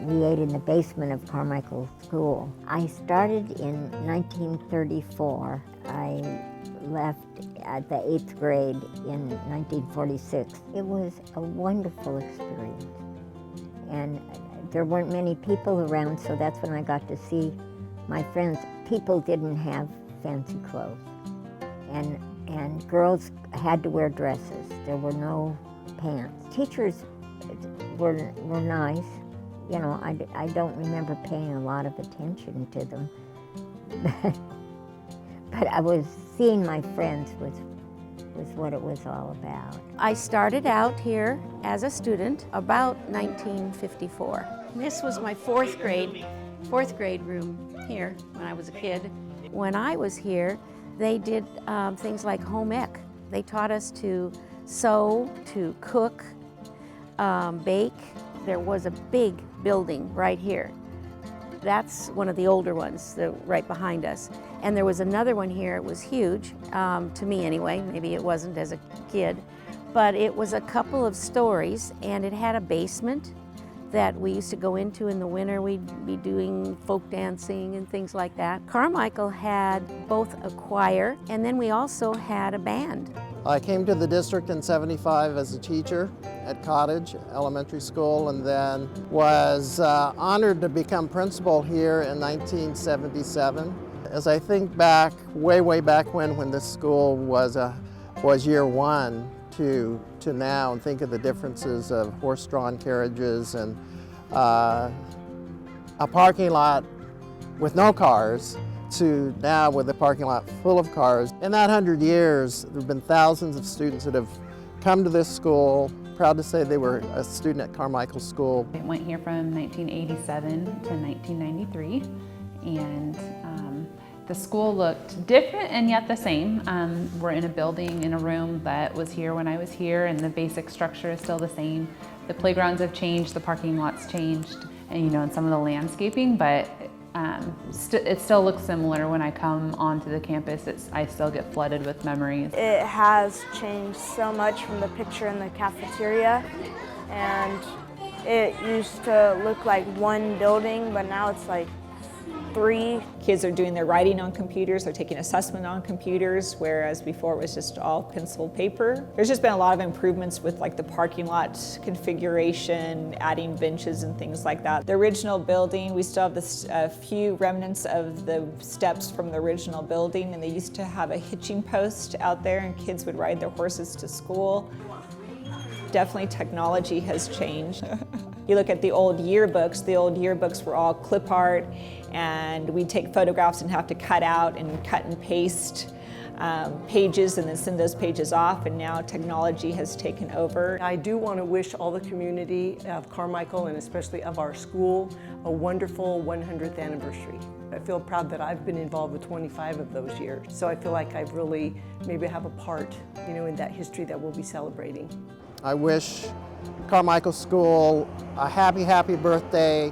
created in the basement of Carmichael School. I started in 1934. I left at the 8th grade in 1946. It was a wonderful experience. And there weren't many people around, so that's when I got to see my friends. People didn't have fancy clothes. And girls had to wear dresses. There were no pants. Teachers were nice. You know, I don't remember paying a lot of attention to them. But I was seeing my friends was what it was all about. I started out here as a student about 1954. This was my fourth grade room here when I was a kid. When I was here, they did things like home ec. They taught us to sew, to cook, bake. There was a big building right here. That's one of the older ones, right behind us. And there was another one here. It was huge, to me anyway. Maybe it wasn't as a kid. But it was a couple of stories, and it had a basement that we used to go into in the winter. We'd be doing folk dancing and things like that. Carmichael had both a choir, and then we also had a band. I came to the district in '75 as a teacher at Cottage Elementary School, and then was honored to become principal here in 1977. As I think back, way back when this school was year one to now, and think of the differences of horse-drawn carriages and a parking lot with no cars to now with a parking lot full of cars. In that 100 years, there have been thousands of students that have come to this school. Proud to say they were a student at Carmichael School. I went here from 1987 to 1993, and the school looked different and yet the same. We're in a building, in a room that was here when I was here, and the basic structure is still the same. The playgrounds have changed, the parking lots changed, and and some of the landscaping, but it still looks similar when I come onto the campus. I still get flooded with memories. It has changed so much from the picture in the cafeteria, and it used to look like one building, but now it's like 3. Kids are doing their writing on computers, they're taking assessment on computers, whereas before it was just all pencil paper. There's just been a lot of improvements with like the parking lot configuration, adding benches and things like that. The original building, we still have a few remnants of the steps from the original building, and they used to have a hitching post out there and kids would ride their horses to school. Definitely technology has changed. You look at the old yearbooks were all clip art, and we'd take photographs and have to cut out and cut and paste pages and then send those pages off, and now technology has taken over. I do want to wish all the community of Carmichael, and especially of our school, a wonderful 100th anniversary. I feel proud that I've been involved with 25 of those years, so I feel like I've really maybe have a part, in that history that we'll be celebrating. I wish Carmichael School a happy birthday.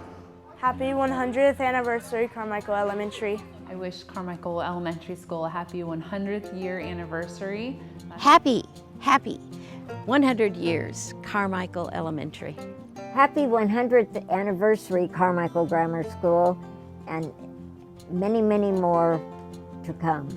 Happy 100th anniversary, Carmichael Elementary. I wish Carmichael Elementary School a happy 100th year anniversary. Happy 100 years, Carmichael Elementary. Happy 100th anniversary, Carmichael Grammar School, and many more to come.